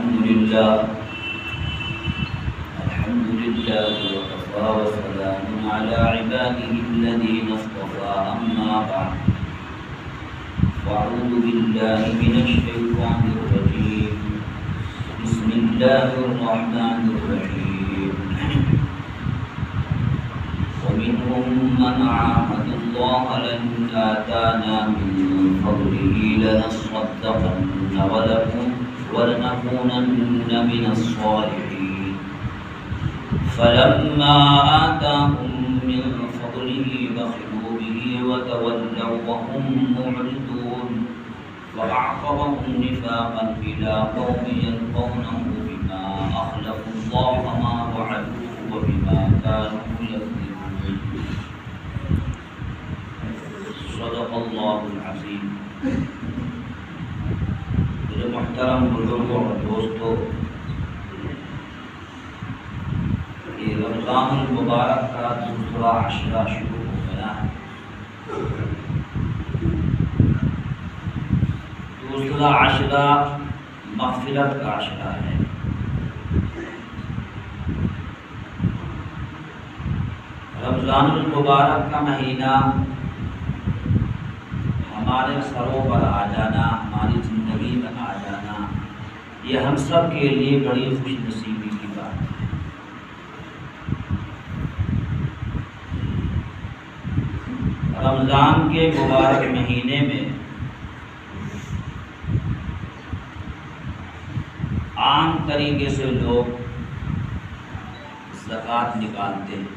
الحمد لله وكفى وسلام على عباده الذين اصطفى أما بعد فأعوذ بالله من الشيطان الرجيم بسم الله الرحمن الرحيم ومنهم من عاهد الله لئن آتانا من فضله لنصدقن ولنكونن من الصالحين فلما آتاهم من فضله بخلوا به وتولوا وهم معرضون وأعقبهم نفاقا إلى قوم يلقونه بما أخلفوا الله ما وعدوه وبما كانوا يكذبون صدق الله العظيم. میرے محترم بزرگوں اور دوستوں، یہ رمضان المبارک کا دوسرا عشرہ شروع ہو گیا ہے۔ دوسرا عشرہ مغفرت کا عشرہ ہے۔ رمضان المبارک کا مہینہ ہمارے سروں پر آ جانا، ہماری زندگی میں آ جانا، یہ ہم سب کے لیے بڑی خوش نصیبی کی بات ہے۔ رمضان کے مبارک مہینے میں عام طریقے سے لوگ زکوٰۃ نکالتے ہیں۔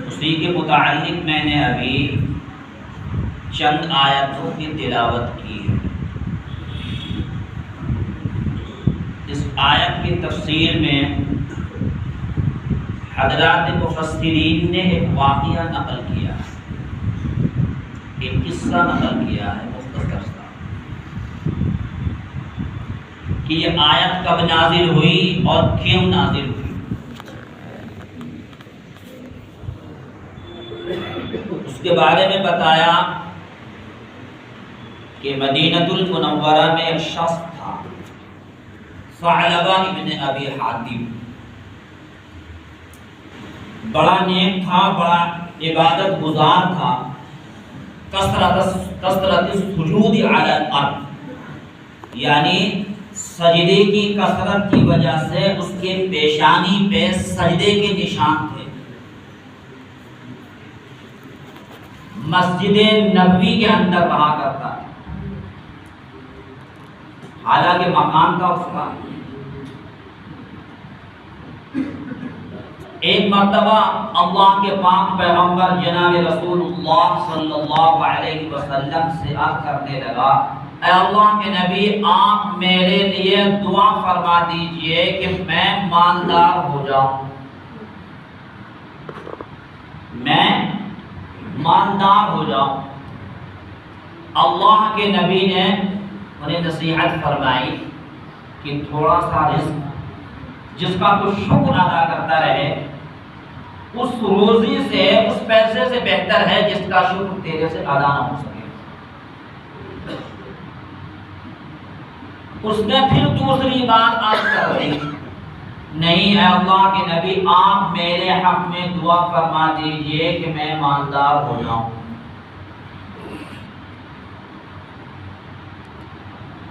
اسی کے متعلق میں نے ابھی چند آیتوں کی تلاوت کی ہے۔ اس آیت کی تفسیر میں حضرات مفسرین نے ایک واقعہ نقل کیا ہے، ایک قصہ نقل کیا ہے مختصر سا، کہ یہ آیت کب نازل ہوئی اور کیوں نازل ہوئی۔ اس کے بارے میں بتایا کہ مدینہ المنورہ میں ایک شخص تھا، ثعلبہ ابن ابی حاتم، بڑا نیک تھا، بڑا عبادت گزار تھا، کثرت السجود علی الارض، یعنی سجدے کی کثرت کی وجہ سے اس کے پیشانی پہ سجدے کے نشان تھے۔ مسجد نبوی کے اندر رہا کرتا ہے، حالانکہ مکان تھا اس کا۔ ایک مرتبہ اللہ کے پاک پیغمبر جناب رسول اللہ صلی اللہ علیہ وسلم سے عرض کرنے لگا، اے اللہ کے نبی، آپ میرے لیے دعا فرما دیجئے کہ میں مالدار ہو جاؤں، میں مالدار ہو جاؤں۔ اللہ کے نبی نے انہیں نصیحت فرمائی کہ تھوڑا سا رزق جس کا تو شکر ادا کرتا رہے، اس روزی سے، اس پیسے سے بہتر ہے جس کا شکر تیرے سے ادا نہ ہو سکے۔ اس نے پھر دوسری بات عرض کر دی، نہیں اے اللہ کے نبی، آپ میرے حق میں دعا فرما دیجئے کہ میں مالدار ہو جاؤں۔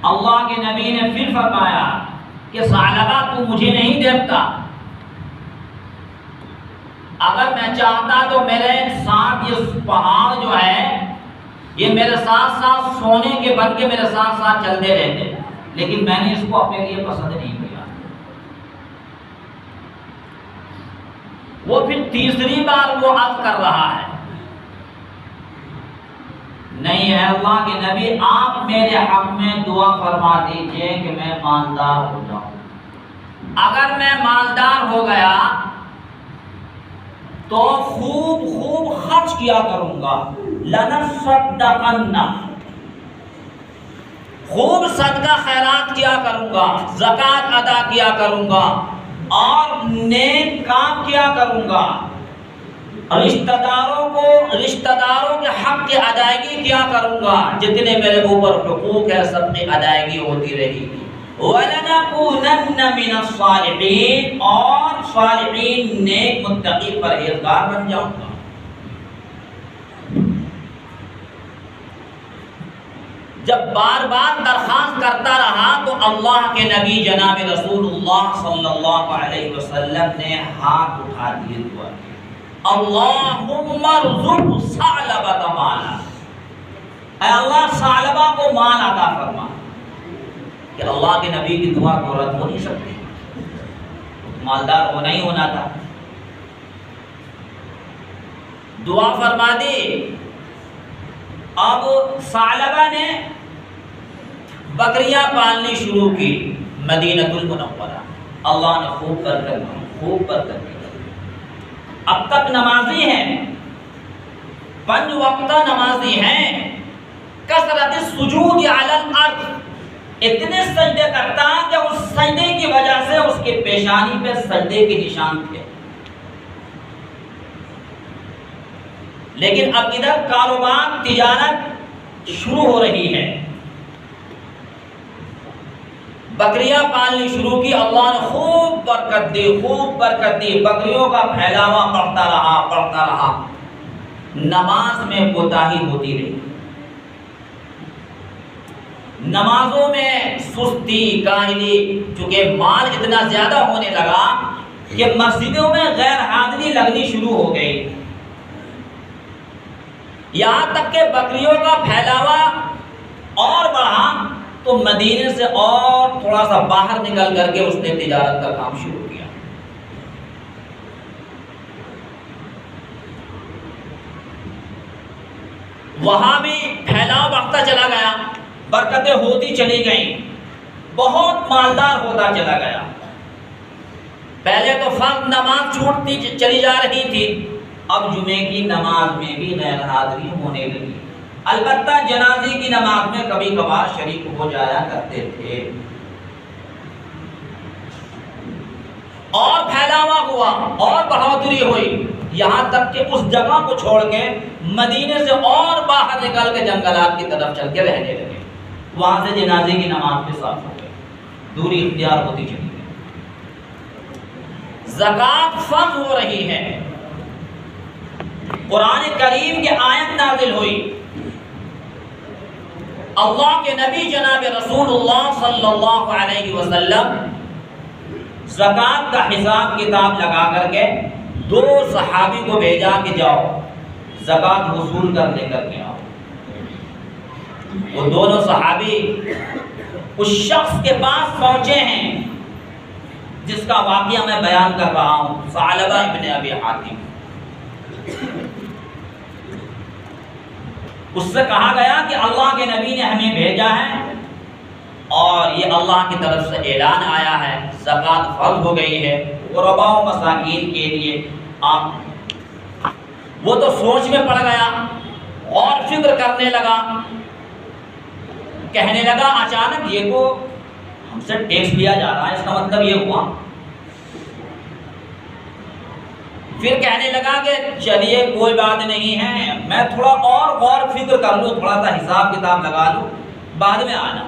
اللہ کے نبی نے پھر فرمایا کہ ثعلبہ تو مجھے نہیں دیکھتا، اگر میں چاہتا تو میرے ساتھ یہ پہاڑ جو ہے یہ میرے ساتھ ساتھ سونے کے بن کے میرے ساتھ ساتھ چلتے رہتے، لیکن میں نے اس کو اپنے لیے پسند نہیں کیا۔ وہ پھر تیسری بار وہ عرض کر رہا ہے، نہیں ہے اللہ کے نبی، آپ میرے حق میں دعا فرما دیجئے کہ میں مالدار ہو جاؤں۔ اگر میں مالدار ہو گیا تو خوب خوب خرچ کیا کروں گا، لنصدقن، خوب صدقہ خیرات کیا کروں گا، زکوٰۃ ادا کیا کروں گا اور نیک کام کیا کروں گا۔ رشتہ داروں کے حق کی ادائیگی کیا کروں گا، جتنے میرے اوپر حقوق ہے سب کی ادائیگی ہوتی رہے گی۔ وَلَنَكُونَنَّ مِنَ الصَّالِحِينَ، اور صالحین نیک متقی پرہیزگار بن جاؤں گا۔ جب بار بار درخواست کرتا رہا تو اللہ کے نبی جناب رسول اللہ صلی اللہ علیہ وسلم نے ہاتھ اٹھا دیے دعا کی، اللہم ارزق ثعلبہ مالا، اے اللہ ثعلبہ کو مال عطا فرما۔ کہ اللہ کے نبی کی دعا کو رد ہو نہیں سکتی، مالدار ہونا ہی ہونا تھا، دعا فرما دی۔ اب ثعلبہ نے بکریاں پالنی شروع کی مدینۃ المنورہ، اللہ نے خوب برکت دی۔ اب تک نمازی ہیں، 5 وقتہ نمازی ہیں، کثرت السجود علی الارض، اتنے سجدے کرتا کہ اس سجدے کی وجہ سے اس کے پیشانی پہ سجدے کے نشان تھے۔ لیکن اب ادھر کاروبار تجارت شروع ہو رہی ہے، بکریاں پالنی شروع کی، اللہ نے خوب برکت دی، بکریوں کا پھیلاوا بڑھتا رہا، نماز میں کوتاہی ہوتی رہی، نمازوں میں سستی کاہلی، چونکہ مال اتنا زیادہ ہونے لگا کہ مسجدوں میں غیر حاضری لگنی شروع ہو گئی، یہاں تک کہ بکریوں کا پھیلاوا اور بڑھا تو مدینے سے اور تھوڑا سا باہر نکل کر کے اس نے تجارت کا کام شروع کیا۔ وہاں بھی پھیلاؤ بڑھتا چلا گیا، برکتیں ہوتی چلی گئیں، بہت مالدار ہوتا چلا گیا۔ پہلے تو فرض نماز چھوٹتی چلی جا رہی تھی، اب جمعے کی نماز میں بھی غیر حاضری ہونے لگی، البتہ جنازے کی نماز میں کبھی کبھار شریک ہو جایا کرتے تھے، اور پھیلاوا ہوا اور بڑھوتری ہوئی، یہاں تک کہ اس جگہ کو چھوڑ کے مدینے سے اور باہر نکل کے جنگلات کی طرف چل کے رہنے لگے، وہاں سے جنازے کی نماز بھی صاف ہو گئی، دوری اختیار ہوتی چلی گئی۔ زکوٰۃ فرض ہو رہی ہے، قرآن کریم کی آیت نازل ہوئی، اللہ کے نبی جناب رسول اللہ صلی اللہ علیہ وسلم زکوٰۃ کا حساب کتاب لگا کر کے 2 صحابی کو بھیجا کہ جاؤ زکوٰۃ وصول کر لے کر کے آؤ۔ وہ دونوں صحابی اس شخص کے پاس پہنچے ہیں جس کا واقعہ میں بیان کر رہا ہوں، ثعلبہ ابن ابی حاتم۔ اس سے کہا گیا کہ اللہ کے نبی نے ہمیں بھیجا ہے اور یہ اللہ کی طرف سے اعلان آیا ہے، زکوٰۃ فرض ہو گئی ہے غرباء و مساکین کے لیے آپ۔ وہ تو سوچ میں پڑ گیا اور فکر کرنے لگا، کہنے لگا اچانک یہ کو ہم سے ٹیکس لیا جا رہا ہے، اس کا مطلب یہ ہوا۔ پھر کہنے لگا کہ چلیے کوئی بات نہیں ہے، میں تھوڑا اور غور فکر کر لوں، تھوڑا سا حساب کتاب لگا لوں، بعد میں آنا۔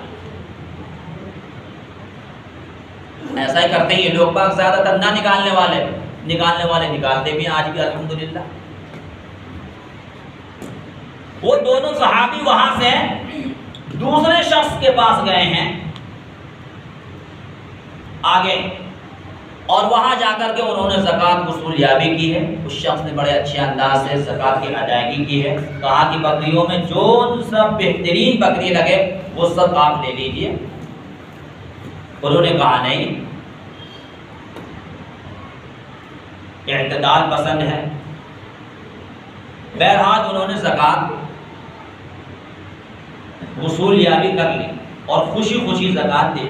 ایسا ہی کرتے ہیں یہ لوگ باغ، زیادہ تر نہ نکالنے والے نکالتے بھی آج بھی الحمدللہ۔ وہ دونوں صحابی وہاں سے دوسرے شخص کے پاس گئے ہیں آگے، اور وہاں جا کر کے انہوں نے زکوٰۃ وصول یابی کی ہے۔ اس شخص نے بڑے اچھے انداز سے زکوٰۃ کی ادائیگی کی ہے، کہا کہ بکریوں میں جو سب بہترین بکری لگے وہ سب آپ لے لیجئے۔ انہوں نے کہا نہیں، اعتدال پسند ہے۔ بہرحال انہوں نے زکوٰۃ وصول یابی کر لی اور خوشی خوشی زکوٰۃ دی۔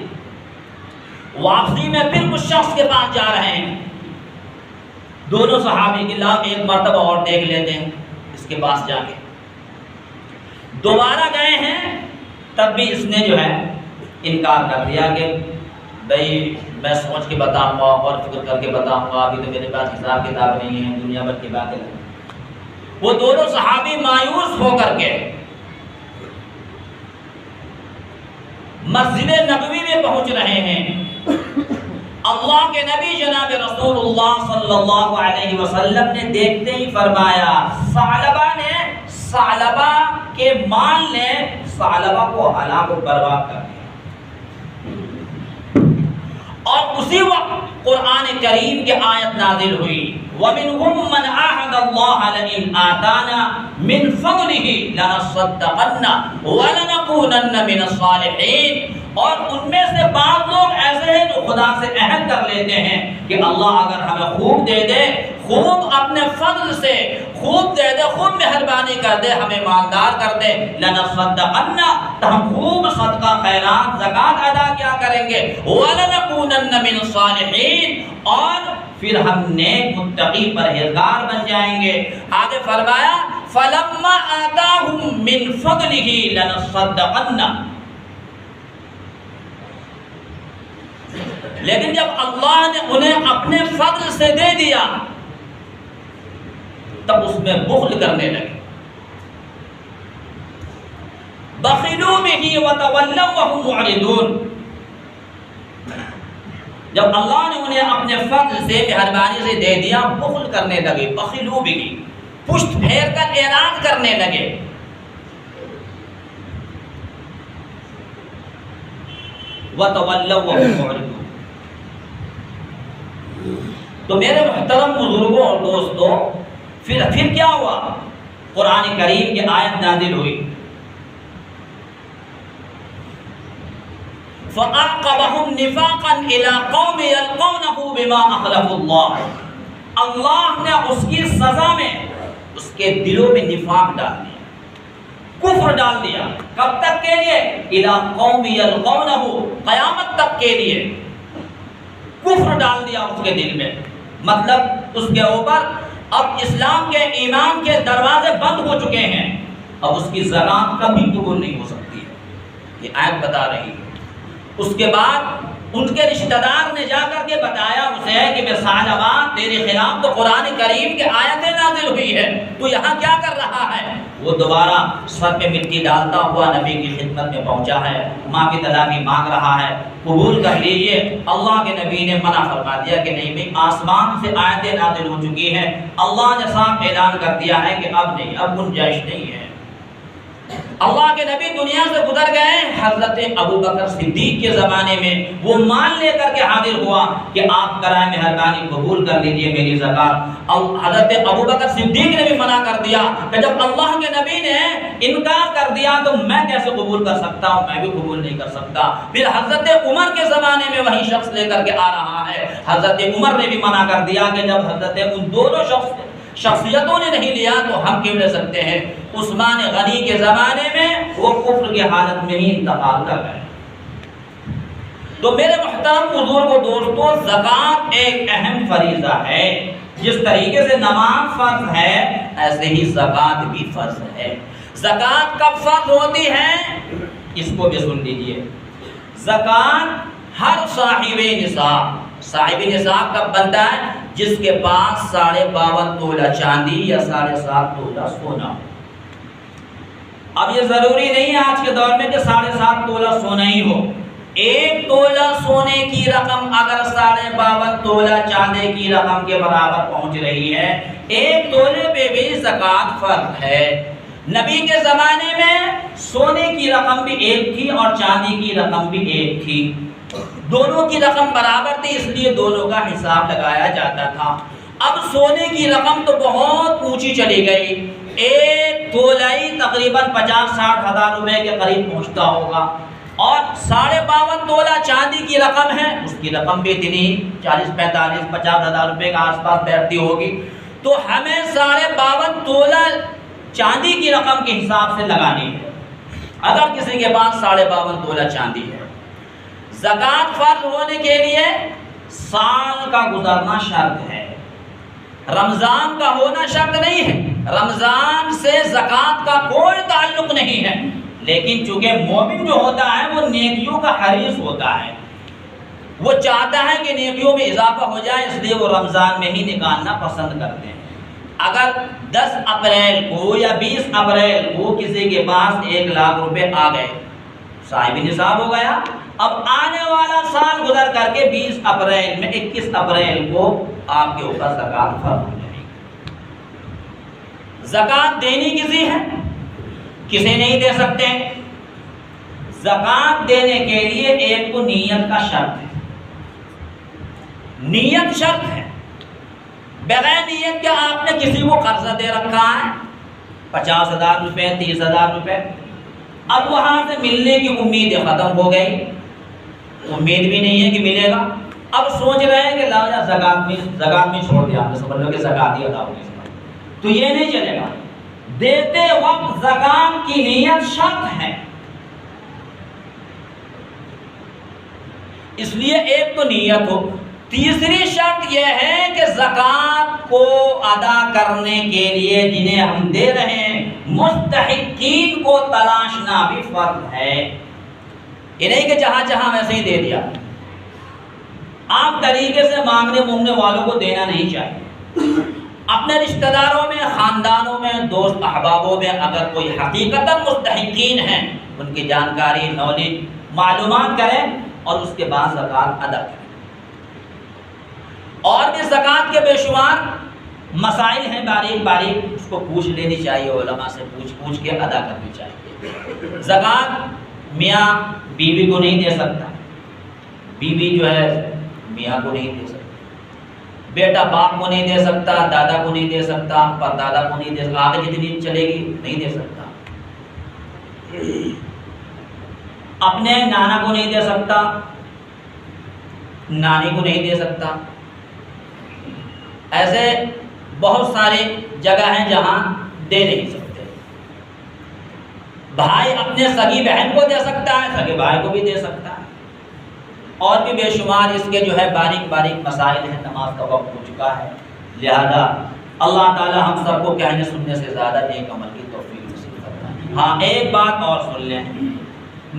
واپسی میں پھر اس شخص کے پاس جا رہے ہیں، دونوں صحابی کی لاؤ ایک مرتبہ اور دیکھ لیتے ہیں اس کے پاس جا کے۔ دوبارہ گئے ہیں، تب بھی اس نے جو ہے انکار کر دیا کہ بھائی میں سوچ کے بتاؤں گا اور فکر کر کے بتاؤں گا، ابھی تو میرے پاس حساب کتاب نہیں ہے، دنیا بھر کی باتیں۔ وہ دونوں صحابی مایوس ہو کر کے مسجد نبوی میں پہنچ رہے ہیں۔ اللہ کے نبی جناب رسول اللہ صلی اللہ علیہ وسلم نے دیکھتے ہی فرمایا، ثعلبہ نے، ثعلبہ کے مال نے ثعلبہ کو ہلاک و برباد کر دیا۔ اور اسی وقت قرآن کریم کی آیت نازل ہوئی، وَمِنْهُمْ مَنْ عَاهَدَ اللَّهَ لَئِنْ آتَانَا مِنْ فَضْلِهِ لَنَصَّدَّقَنَّ وَلَنَكُونَنَّ مِنَ الصَّالِحِينَ۔ اور ان میں سے بعض لوگ ایسے ہیں جو خدا سے عہد کر لیتے ہیں کہ اللہ اگر ہمیں خوب دے دے، خوب اپنے فضل سے خوب دے دے، خوب مہربانی کر دے، ہمیں مالدار کر دے، لَنَصَّدَّقَنَّ، تو ہم خوب صدقہ خیرات زکوٰۃ ادا کیا کریں گے، وَلَنَكُونَنَّ مِنَ الصَّالِحِينَ، اور پھر ہم نیک متقی پرہیزگار بن جائیں گے۔ آگے فرمایا فَلَمَّا آتَاهُم مِّن فَضْلِهِ لَنَصَّدَّقَنَّ، لیکن جب اللہ نے انہیں اپنے فضل سے دے دیا تب اس میں بخل کرنے لگے، بخلوا بہ وتولوا وهم معرضون۔ جب اللہ نے انہیں اپنے فضل سے، مہربانی سے دے دیا، بخل کرنے لگے، بخلوا بہ، پشت پھیر کر اعراض کرنے لگے۔ وتولوا وهم معرضون۔ تو میرے محترم بزرگوں اور دوستوں، پھر کیا ہوا؟ قرآن کریم کی آیت نازل ہوئی، فَأَعْقَبَهُمْ نِفَاقًا إِلَىٰ قَوْمٍ يَلْقَوْنَهُ بِمَا أَخْلَفُوا اللَّهَ۔ اللہ نے اس کی سزا میں اس کے دلوں میں نفاق ڈال دیا، کفر ڈال دیا۔ کب تک کے لیے؟ إِلَىٰ قَوْمٍ يَلْقَوْنَهُ، قیامت تک کے لیے کفر ڈال دیا اس کے دل میں۔ مطلب اس کے اوپر اب اسلام کے، ایمان کے دروازے بند ہو چکے ہیں، اب اس کی زکات کبھی قبول نہیں ہو سکتی ہے، یہ آیت بتا رہی ہے۔ اس کے بعد ان کے رشتہ دار نے جا کر کے بتایا اسے کہ میں ثعلبہ تیرے خلاف تو قرآن کریم کی آیتیں نازل ہوئی ہے، تو یہاں کیا کر رہا ہے؟ وہ دوبارہ سر پہ مٹی ڈالتا ہوا نبی کی خدمت میں پہنچا ہے، معافی طلبی مانگ رہا ہے، قبول کر لیجئے۔ اللہ کے نبی نے منع فرما دیا کہ نہیں بھائی، آسمان سے آیتیں نازل ہو چکی ہیں، اللہ نے صاف اعلان کر دیا ہے کہ اب نہیں، اب گنجائش نہیں ہے۔ اللہ کے نبی دنیا سے گزر گئے، حضرت ابوبکر صدیق کے زمانے میں وہ مان لے کر کے حاضر ہوا کہ آپ کرائے مہربانی قبول کر لیجئے میری زکات۔ حضرت ابوبکر صدیق نے بھی منع کر دیا کہ جب اللہ کے نبی نے انکار کر دیا تو میں کیسے قبول کر سکتا ہوں، میں بھی قبول نہیں کر سکتا۔ پھر حضرت عمر کے زمانے میں وہی شخص لے کر کے آ رہا ہے، حضرت عمر نے بھی منع کر دیا کہ جب حضرت ان دونوں شخصیتوں نے نہیں لیا تو ہم کیوں لے سکتے ہیں۔ عثمان غنی کے زمانے میں وہ کفر کی حالت میں ہی انتقال کر گئے۔ تو میرے محترم بزرگوں دوستوں، زکوٰۃ ایک اہم فریضہ ہے۔ جس طریقے سے نماز فرض ہے ایسے ہی زکوٰۃ بھی فرض ہے۔ زکوٰۃ کب فرض ہوتی ہے؟ اس کو بھی سن لیجیے۔ زکوٰۃ ہر صاحب نصاب کب بنتا ہے؟ جس کے پاس 52.5 تولہ چاندی یا 7.5 تولہ سونا ہو۔ اب یہ ضروری نہیں ہے آج کے دور میں کہ 7.5 تولہ سونا ہی ہو۔ 1 تولہ سونے کی رقم اگر 52.5 تولہ چاندی کی رقم کے برابر پہنچ رہی ہے، 1 تولے پہ بھی زکوٰۃ فرض ہے۔ نبی کے زمانے میں سونے کی رقم بھی 1 تھی اور چاندی کی رقم بھی 1 تھی، دونوں کی رقم برابر تھی، اس لیے دونوں کا حساب لگایا جاتا تھا۔ اب سونے کی رقم تو بہت اونچی چلی گئی، 1 تولہ تقریباً 50-60 ہزار روپے کے قریب پہنچتا ہوگا، اور 52.5 تولہ چاندی کی رقم ہے، اس کی رقم بھی اتنی 40-45-50 ہزار روپے کے آس پاس بیٹھتی ہوگی۔ تو ہمیں 52.5 تولہ چاندی کی رقم کے حساب سے لگانی ہے۔ اگر کسی کے پاس 52.5 تولہ چاندی ہے، زکوٰۃ فرض ہونے کے لیے سال کا گزرنا شرط ہے، رمضان کا ہونا شرط نہیں ہے۔ رمضان سے زکوٰۃ کا کوئی تعلق نہیں ہے، لیکن چونکہ مومن جو ہوتا ہے وہ نیکیوں کا حریص ہوتا ہے، وہ چاہتا ہے کہ نیکیوں میں اضافہ ہو جائے، اس لیے وہ رمضان میں ہی نکالنا پسند کرتے ہیں۔ اگر 10 اپریل کو یا 20 اپریل کو کسی کے پاس 1 لاکھ روپے آ گئے، صاحب نصاب ہو گیا، اب آنے والا سال گزر کر کے 20 اپریل میں 21 اپریل کو آپ کے اوپر زکوٰۃ فرض ہو جائے گی۔ زکوٰۃ دینی کسی ہے، کسی نہیں دے سکتے۔ زکوٰۃ دینے کے لیے ایک تو نیت کا شرط ہے، نیت شرط ہے۔ بغیر نیت کے آپ نے کسی کو قرضہ دے رکھا ہے 50,000 روپے 30,000 روپے، اب وہاں سے ملنے کی امید ختم ہو گئی، امید بھی نہیں ہے کہ ملے گا، اب سوچ رہے ہیں کہ لاؤ زکوٰۃ میں چھوڑ دیا، آپ نے سمجھ لو کہ زکوٰۃ ہی ادا ہوگی، تو یہ نہیں چلے گا۔ دیتے وقت زکوٰۃ کی نیت شرط ہے، اس لیے ایک تو نیت ہو۔ تیسری شرط یہ ہے کہ زکوٰۃ کو ادا کرنے کے لیے جنہیں ہم دے رہے ہیں مستحقین کو تلاشنا بھی فرض ہے، یہ نہیں کہ جہاں جہاں ویسے ہی دے دیا۔ آپ طریقے سے مانگنے مونگنے والوں کو دینا نہیں چاہیے۔ اپنے رشتہ داروں میں، خاندانوں میں، دوست احبابوں میں اگر کوئی حقیقتاً مستحقین ہیں ان کی جانکاری، نالج، معلومات کریں اور اس کے بعد زکوٰۃ ادا کریں۔ اور بھی زکوٰۃ کے بے شمار مسائل ہیں، باریک باریک، اس کو پوچھ لینی چاہیے، علماء سے پوچھ کے ادا کرنی چاہیے۔ زکوٰۃ میاں بیوی کو نہیں دے سکتا، بیوی جو ہے میاں کو نہیں دے سکتا، بیٹا باپ کو نہیں دے سکتا، دادا کو نہیں دے سکتا، پر دادا کو نہیں دے سکتا، آگے جتنی چلے گی نہیں دے سکتا، اپنے نانا کو نہیں دے سکتا، نانی کو نہیں دے سکتا۔ ایسے بہت ساری جگہ ہیں جہاں دے نہیں سکتے۔ بھائی اپنے سگی بہن کو دے سکتا ہے، سگے بھائی کو بھی دے سکتا ہے، اور بھی بے شمار اس کے جو ہے باریک باریک مسائل ہیں۔ نماز کا وقت ہو چکا ہے، لہذا اللہ تعالی ہم سب کو کہنے سننے سے زیادہ نیک عمل کی توفیق نصیب فرمائے۔ ہاں ایک بات اور سن لیں،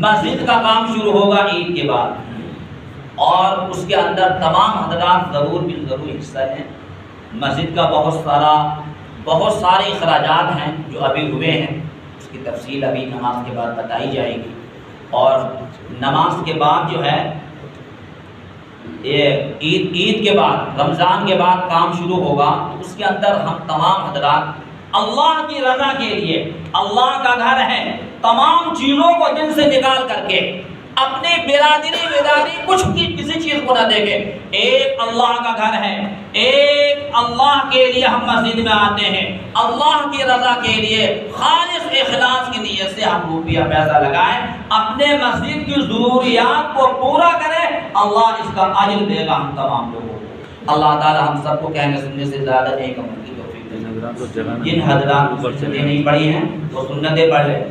مسجد کا کام شروع ہوگا عید کے بعد، اور اس کے اندر تمام حضرات ضرور بالضرور حصہ لیں۔ مسجد کا بہت سارے اخراجات ہیں جو ابھی ہوئے ہیں، اس کی تفصیل ابھی نماز کے بعد بتائی جائے گی، اور نماز کے بعد جو ہے عید کے بعد، رمضان کے بعد کام شروع ہوگا، تو اس کے اندر ہم تمام حضرات اللہ کی رضا کے لیے، اللہ کا گھر ہے، تمام چیزوں کو دل سے نکال کر کے اپنی برادری بیداری کچھ کی کسی چیز کو نہ دیکھیں، ایک اللہ کا گھر ہے، ایک اللہ کے لیے ہم مسجد میں آتے ہیں، اللہ کی رضا کے لیے خالص اخلاص کی نیت سے ہم روپیہ پیسہ لگائیں، اپنے مسجد کی ضروریات کو پورا کریں، اللہ اس کا اجر دے گا ہم تمام لوگوں کو۔ اللہ تعالی ہم سب کو کہنے سننے سے زیادہ نیک عمل کی توفیق دے۔ جن حضرات کو سنتیں نہیں پڑھی ہیں وہ سنتیں پڑھ لیں۔